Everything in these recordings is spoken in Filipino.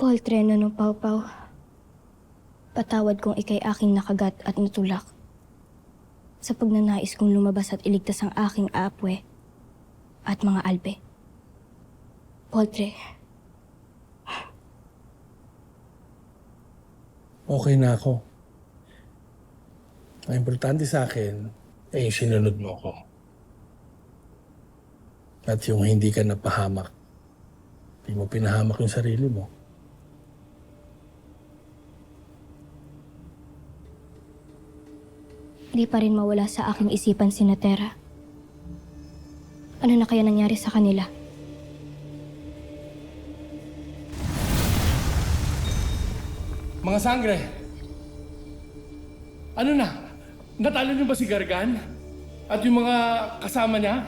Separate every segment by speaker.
Speaker 1: Paul Treno ng Pawpaw. Patawad kung ikay aking nakagat at natulak. Sa pagnanais kong lumabas at iligtas ang aking aapwe at mga albe. Poltre.
Speaker 2: Okay na ako. Ang importante sa akin ay yung sinunod mo ako. At yung hindi ka napahamak. Hindi mo pinahamak yung sarili mo.
Speaker 1: Di pa rin mawala sa aking isipan si Natera. Ano na kaya nangyari sa kanila?
Speaker 2: Mga sangre! Ano na? Natalo niyo ba si Gargan? At yung mga kasama niya?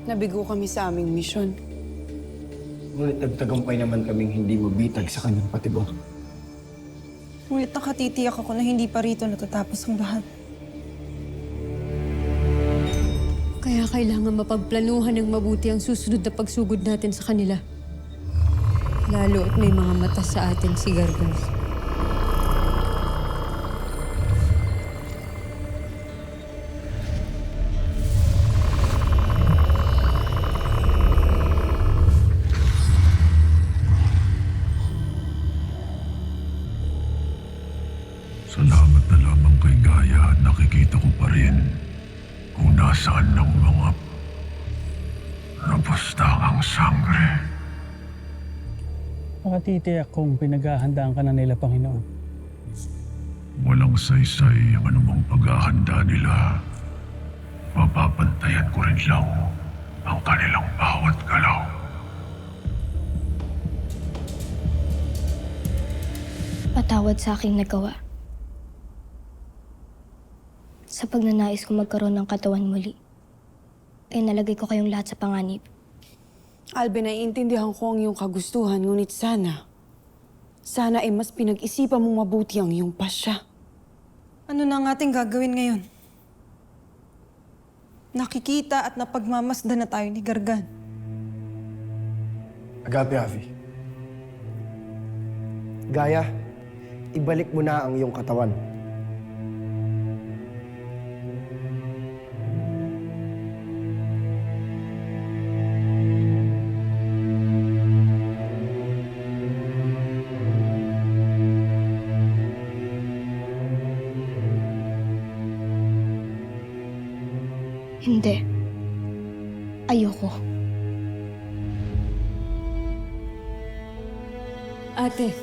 Speaker 3: Nabigo kami sa aming misyon.
Speaker 4: Ngunit nagtagumpay naman kaming hindi mabitag sa kanyang patibong.
Speaker 3: Ngunit nakatitiyak ako na hindi pa rito natatapos ang lahat.
Speaker 5: Kaya kailangan mapagplanuhan ng mabuti ang susunod na pagsugod natin sa kanila. Lalo at may mga mata sa atin si Gargan.
Speaker 6: Salamat na lamang kay Gaia at nakikita ko pa rin kung nasaan ng mga napustang sangre.
Speaker 7: Nakatitiyak kung pinaghahandaan ka na nila, Panginoon.
Speaker 6: Walang saysay ang anumang paghahanda nila. Mapapantayan ko rin lang ang kanilang bawat galaw.
Speaker 1: Patawad sa aking nagawa. Sa pagnanais kong magkaroon ng katawan muli, ay nalagay ko kayong lahat sa panganib.
Speaker 3: Albe, naiintindihan ko ang iyong kagustuhan, ngunit sana ay mas pinag-isipan mong mabuti ang iyong pasya. Ano na ang ating gagawin ngayon? Nakikita at napagmamasdan na tayo ni Gargan.
Speaker 4: Agape, Avi. Gaia, ibalik mo na ang iyong katawan.
Speaker 1: Hindi. Ayoko.
Speaker 5: Ate,